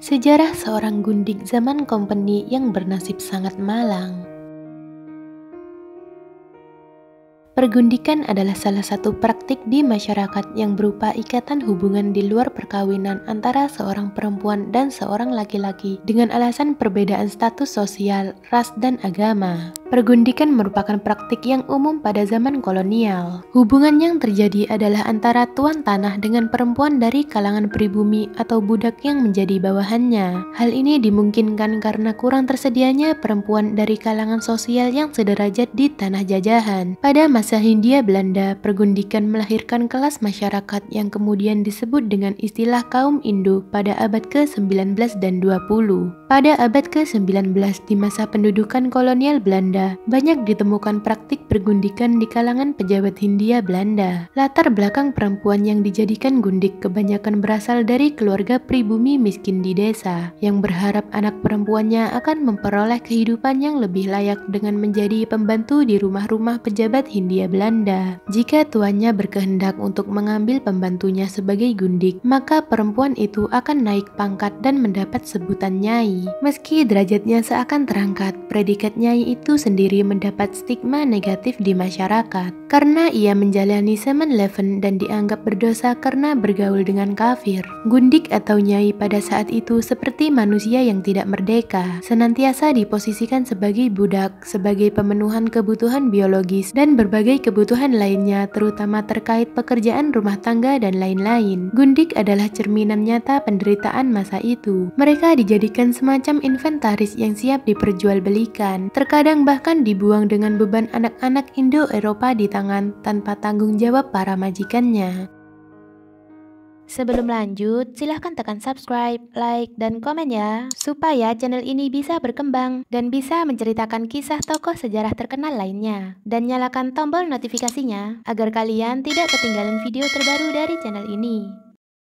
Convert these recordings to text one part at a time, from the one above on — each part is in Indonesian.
Sejarah seorang gundik zaman kompeni yang bernasib sangat malang. Pergundikan adalah salah satu praktik di masyarakat yang berupa ikatan hubungan di luar perkawinan antara seorang perempuan dan seorang laki-laki dengan alasan perbedaan status sosial, ras, dan agama. Pergundikan merupakan praktik yang umum pada zaman kolonial. Hubungan yang terjadi adalah antara tuan tanah dengan perempuan dari kalangan pribumi atau budak yang menjadi bawahannya. Hal ini dimungkinkan karena kurang tersedianya perempuan dari kalangan sosial yang sederajat di tanah jajahan. Pada masa Hindia Belanda, pergundikan melahirkan kelas masyarakat yang kemudian disebut dengan istilah kaum Indo pada abad ke-19 dan 20. Pada abad ke-19 di masa pendudukan kolonial Belanda, banyak ditemukan praktik pergundikan di kalangan pejabat Hindia Belanda. Latar belakang perempuan yang dijadikan gundik kebanyakan berasal dari keluarga pribumi miskin di desa, yang berharap anak perempuannya akan memperoleh kehidupan yang lebih layak dengan menjadi pembantu di rumah-rumah pejabat Hindia Belanda. Jika tuannya berkehendak untuk mengambil pembantunya sebagai gundik, maka perempuan itu akan naik pangkat dan mendapat sebutan nyai. Meski derajatnya seakan terangkat, predikat nyai itu sendiri mendapat stigma negatif di masyarakat karena ia menjalani semen leven dan dianggap berdosa karena bergaul dengan kafir. Gundik atau nyai pada saat itu seperti manusia yang tidak merdeka, senantiasa diposisikan sebagai budak, sebagai pemenuhan kebutuhan biologis dan berbagai kebutuhan lainnya, terutama terkait pekerjaan rumah tangga dan lain-lain. Gundik adalah cerminan nyata penderitaan masa itu. Mereka dijadikan semacam inventaris yang siap diperjualbelikan, terkadang bahkan dibuang dengan beban anak-anak Indo-Eropa di tangan tanpa tanggung jawab para majikannya. Sebelum lanjut, silahkan tekan subscribe, like, dan komen ya, supaya channel ini bisa berkembang dan bisa menceritakan kisah tokoh sejarah terkenal lainnya. Dan nyalakan tombol notifikasinya, agar kalian tidak ketinggalan video terbaru dari channel ini.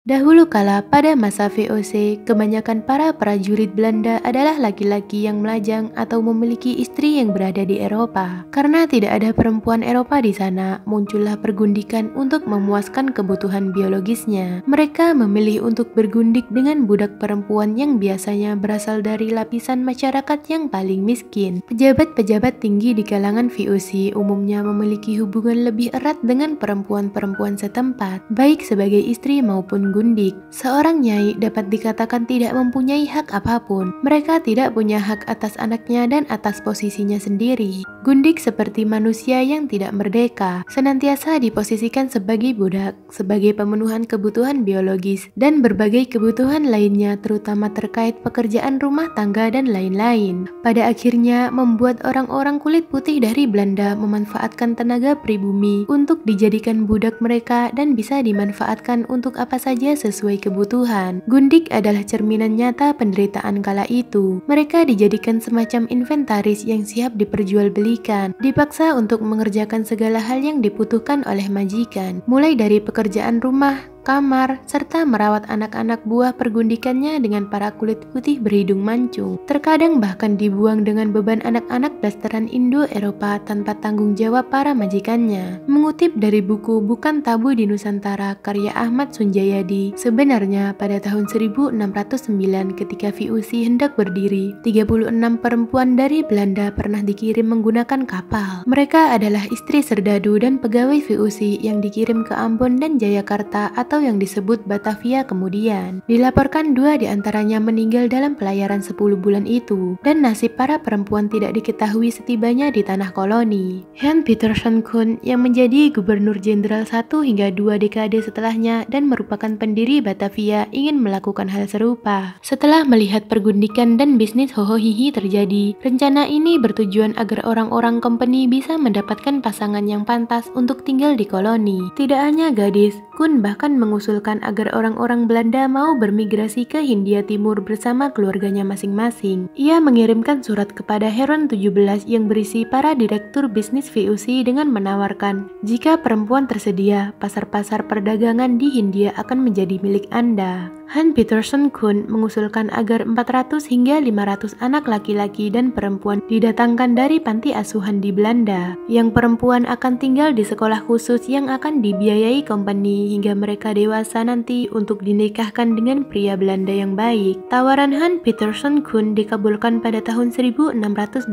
Dahulu kala pada masa VOC, kebanyakan para prajurit Belanda adalah laki-laki yang melajang atau memiliki istri yang berada di Eropa. Karena tidak ada perempuan Eropa di sana, muncullah pergundikan untuk memuaskan kebutuhan biologisnya. Mereka memilih untuk bergundik dengan budak perempuan yang biasanya berasal dari lapisan masyarakat yang paling miskin. Pejabat-pejabat tinggi di kalangan VOC umumnya memiliki hubungan lebih erat dengan perempuan-perempuan setempat, baik sebagai istri maupun gundik. Seorang nyai dapat dikatakan tidak mempunyai hak apapun. Mereka tidak punya hak atas anaknya dan atas posisinya sendiri. Gundik seperti manusia yang tidak merdeka, senantiasa diposisikan sebagai budak, sebagai pemenuhan kebutuhan biologis, dan berbagai kebutuhan lainnya terutama terkait pekerjaan rumah tangga dan lain-lain. Pada akhirnya membuat orang-orang kulit putih dari Belanda memanfaatkan tenaga pribumi untuk dijadikan budak mereka dan bisa dimanfaatkan untuk apa saja sesuai kebutuhan. Gundik adalah cerminan nyata penderitaan kala itu. Mereka dijadikan semacam inventaris yang siap diperjualbelikan, dipaksa untuk mengerjakan segala hal yang dibutuhkan oleh majikan, mulai dari pekerjaan rumah, kamar, serta merawat anak-anak buah pergundikannya dengan para kulit putih berhidung mancung. Terkadang bahkan dibuang dengan beban anak-anak blasteran Indo-Eropa tanpa tanggung jawab para majikannya. Mengutip dari buku Bukan Tabu di Nusantara karya Ahmad Sunjayadi, sebenarnya pada tahun 1609 ketika VOC hendak berdiri, 36 perempuan dari Belanda pernah dikirim menggunakan kapal. Mereka adalah istri serdadu dan pegawai VOC yang dikirim ke Ambon dan Jayakarta atau yang disebut Batavia kemudian. Dilaporkan 2 diantaranya meninggal dalam pelayaran 10 bulan itu, dan nasib para perempuan tidak diketahui setibanya di tanah koloni. Jan Pieterszoon Koen yang menjadi gubernur jenderal 1 hingga 2 dekade setelahnya dan merupakan pendiri Batavia ingin melakukan hal serupa. Setelah melihat pergundikan dan bisnis hohohihi terjadi, rencana ini bertujuan agar orang-orang kompeni bisa mendapatkan pasangan yang pantas untuk tinggal di koloni. Tidak hanya gadis, Koen bahkan mengusulkan agar orang-orang Belanda mau bermigrasi ke Hindia Timur bersama keluarganya masing-masing. Ia mengirimkan surat kepada Heron 17 yang berisi para direktur bisnis VOC dengan menawarkan, jika perempuan tersedia, pasar-pasar perdagangan di Hindia akan menjadi milik Anda. Hans Petersen Kuhn mengusulkan agar 400 hingga 500 anak laki-laki dan perempuan didatangkan dari panti asuhan di Belanda. Yang perempuan akan tinggal di sekolah khusus yang akan dibiayai company hingga mereka dewasa nanti untuk dinikahkan dengan pria Belanda yang baik. Tawaran Hans Petersen Kuhn dikabulkan pada tahun 1621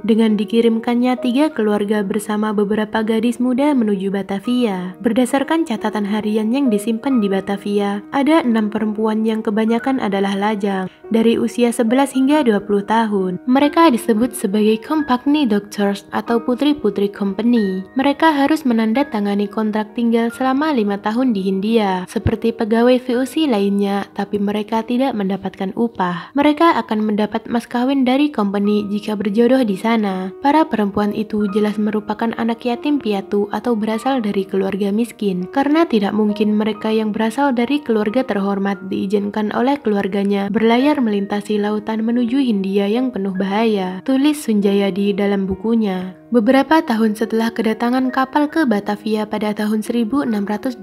dengan dikirimkannya 3 keluarga bersama beberapa gadis muda menuju Batavia. Berdasarkan catatan harian yang disimpan di Batavia, ada 6 perempuan yang kebanyakan adalah lajang, dari usia 11 hingga 20 tahun. Mereka disebut sebagai Compagnie Doctors atau putri-putri company. Mereka harus menandatangani kontrak tinggal selama 5 tahun di Hindia, seperti pegawai VOC lainnya, tapi mereka tidak mendapatkan upah. Mereka akan mendapat mas kawin dari company jika berjodoh di sana. Para perempuan itu jelas merupakan anak yatim piatu atau berasal dari keluarga miskin, karena tidak mungkin mereka yang berasal dari keluarga terhormat diizinkan oleh keluarganya berlayar melintasi lautan menuju Hindia yang penuh bahaya, tulis Sunjayadi dalam bukunya. Beberapa tahun setelah kedatangan kapal ke Batavia pada tahun 1622,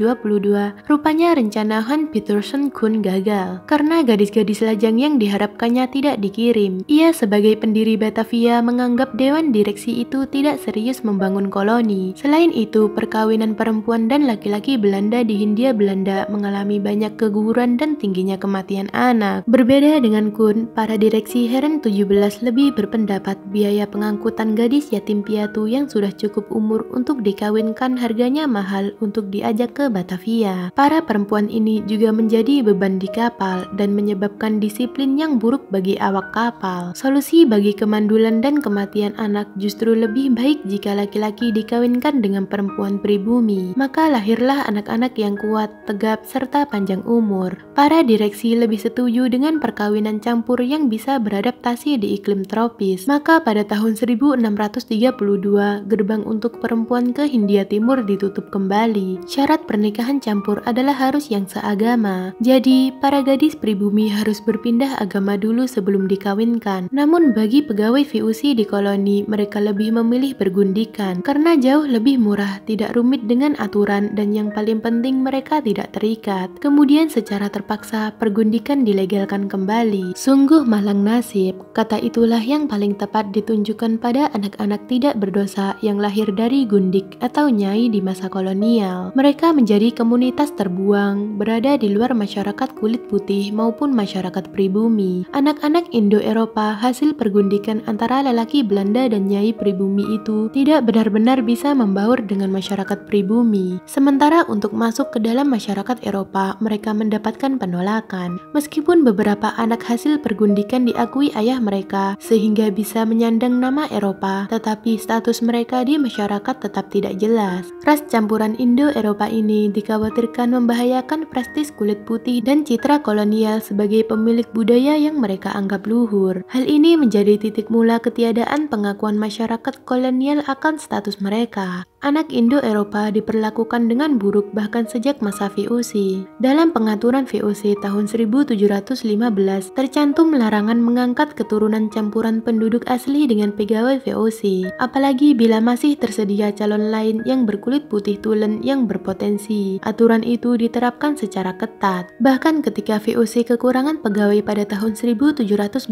rupanya rencana Hans Petersen Kuhn gagal karena gadis-gadis lajang yang diharapkannya tidak dikirim. Ia sebagai pendiri Batavia menganggap dewan direksi itu tidak serius membangun koloni. Selain itu, perkawinan perempuan dan laki-laki Belanda di Hindia Belanda mengalami banyak keguguran dan tingginya kematian anak. Berbeda dengan Kuhn, para direksi Heren 17 lebih berpendapat biaya pengangkutan gadis yatim piatu yang sudah cukup umur untuk dikawinkan harganya mahal untuk diajak ke Batavia. Para perempuan ini juga menjadi beban di kapal dan menyebabkan disiplin yang buruk bagi awak kapal. Solusi bagi kemandulan dan kematian anak justru lebih baik jika laki-laki dikawinkan dengan perempuan pribumi. Maka lahirlah anak-anak yang kuat, tegap, serta panjang umur. Para direksi lebih setuju dengan perkawinan campur yang bisa beradaptasi di iklim tropis. Maka pada tahun 1632, gerbang untuk perempuan ke Hindia Timur ditutup kembali. Syarat pernikahan campur adalah harus yang seagama. Jadi, para gadis pribumi harus berpindah agama dulu sebelum dikawinkan. Namun bagi pegawai VOC di koloni, mereka lebih memilih bergundikan karena jauh lebih murah, tidak rumit dengan aturan, dan yang paling penting mereka tidak terikat. Kemudian secara terpaksa pergundikan dilegalkan kembali. Sungguh malang nasib. Kata itulah yang paling tepat ditunjukkan pada anak-anak tidak berdosa yang lahir dari gundik atau nyai di masa kolonial. Mereka menjadi komunitas terbuang, berada di luar masyarakat kulit putih maupun masyarakat pribumi. Anak-anak Indo-Eropa hasil pergundikan antara lelaki Belanda dan nyai pribumi itu tidak benar-benar bisa membaur dengan masyarakat pribumi. Sementara untuk masuk ke dalam masyarakat Eropa, mereka mendapatkan penolakan. Meskipun beberapa anak hasil pergundikan diakui ayah mereka sehingga bisa menyandang nama Eropa, tetapi status mereka di masyarakat tetap tidak jelas. Ras campuran Indo-Eropa ini dikhawatirkan membahayakan prestis kulit putih dan citra kolonial sebagai pemilik budaya yang mereka anggap luhur. Hal ini menjadi titik mula ketiadaan pengakuan masyarakat kolonial akan status mereka. Anak Indo-Eropa diperlakukan dengan buruk bahkan sejak masa VOC. Dalam pengaturan VOC tahun 1715 tercantum larangan mengangkat keturunan campuran penduduk asli dengan pegawai VOC, apalagi bila masih tersedia calon lain yang berkulit putih tulen yang berpotensi. Aturan itu diterapkan secara ketat. Bahkan ketika VOC kekurangan pegawai pada tahun 1727,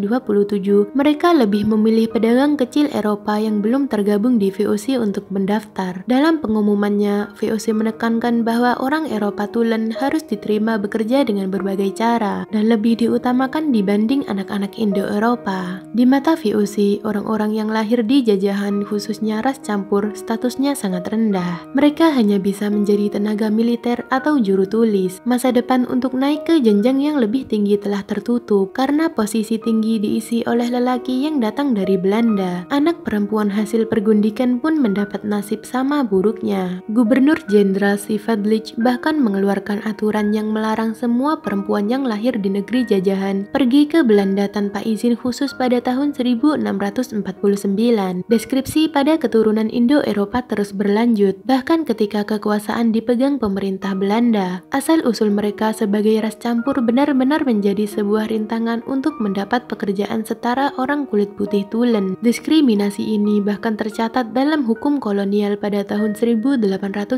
mereka lebih memilih pedagang kecil Eropa yang belum tergabung di VOC untuk mendaftar. Dalam pengumumannya, VOC menekankan bahwa orang Eropa tulen harus diterima bekerja dengan berbagai cara dan lebih diutamakan dibanding anak-anak Indo-Eropa. Di mata VOC, orang-orang yang lahir di jajahan khususnya ras campur statusnya sangat rendah. Mereka hanya bisa menjadi tenaga militer atau juru tulis. Masa depan untuk naik ke jenjang yang lebih tinggi telah tertutup karena posisi tinggi diisi oleh lelaki yang datang dari Belanda. Anak perempuan hasil pergundikan pun mendapat nasib sama buruknya. Gubernur Jenderal Sivadlich bahkan mengeluarkan aturan yang melarang semua perempuan yang lahir di negeri jajahan pergi ke Belanda tanpa izin khusus pada tahun 1649. Deskripsi Tradisi pada keturunan Indo-Eropa terus berlanjut, bahkan ketika kekuasaan dipegang pemerintah Belanda. Asal-usul mereka sebagai ras campur benar-benar menjadi sebuah rintangan untuk mendapat pekerjaan setara orang kulit putih tulen. Diskriminasi ini bahkan tercatat dalam hukum kolonial pada tahun 1839.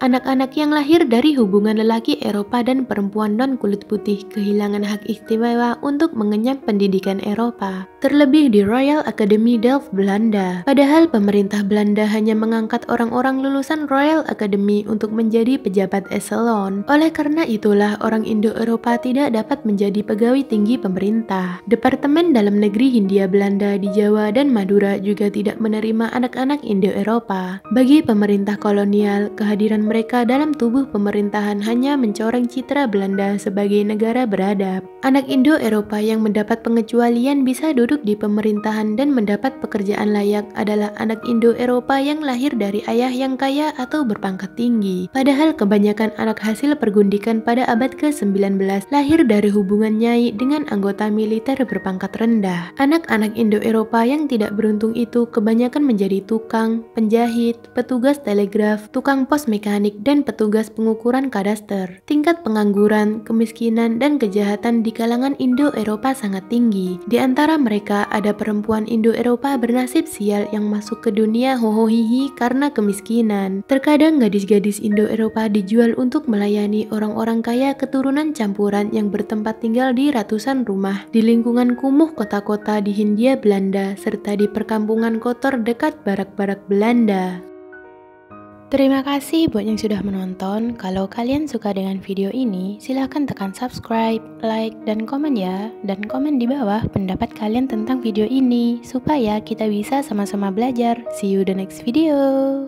Anak-anak yang lahir dari hubungan lelaki Eropa dan perempuan non-kulit putih kehilangan hak istimewa untuk mengenyam pendidikan Eropa, terlebih di Royal Academy Delft, Belanda. Padahal pemerintah Belanda hanya mengangkat orang-orang lulusan Royal Academy untuk menjadi pejabat eselon. Oleh karena itulah orang Indo-Eropa tidak dapat menjadi pegawai tinggi pemerintah. Departemen Dalam Negeri Hindia Belanda di Jawa dan Madura juga tidak menerima anak-anak Indo-Eropa. Bagi pemerintah kolonial, kehadiran mereka dalam tubuh pemerintahan hanya mencoreng citra Belanda sebagai negara beradab. Anak Indo-Eropa yang mendapat pengecualian bisa duduk di pemerintahan dan mendapat pekerjaan layak adalah anak Indo-Eropa yang lahir dari ayah yang kaya atau berpangkat tinggi. Padahal kebanyakan anak hasil pergundikan pada abad ke-19 lahir dari hubungan nyai dengan anggota militer berpangkat rendah. Anak-anak Indo-Eropa yang tidak beruntung itu kebanyakan menjadi tukang, penjahit, petugas telegraf, tukang pos mekanik, dan petugas pengukuran kadaster. Tingkat pengangguran, kemiskinan, dan kejahatan di kalangan Indo-Eropa sangat tinggi. Di antara mereka ada perempuan Indo-Eropa bernasib sial yang masuk ke dunia hohohihi karena kemiskinan. Terkadang gadis-gadis Indo-Eropa dijual untuk melayani orang-orang kaya keturunan campuran yang bertempat tinggal di ratusan rumah di lingkungan kumuh kota-kota di Hindia Belanda serta di perkampungan kotor dekat barak-barak Belanda. Terima kasih buat yang sudah menonton. Kalau kalian suka dengan video ini, silahkan tekan subscribe, like, dan komen ya. Dan komen di bawah pendapat kalian tentang video ini, supaya kita bisa sama-sama belajar. See you the next video.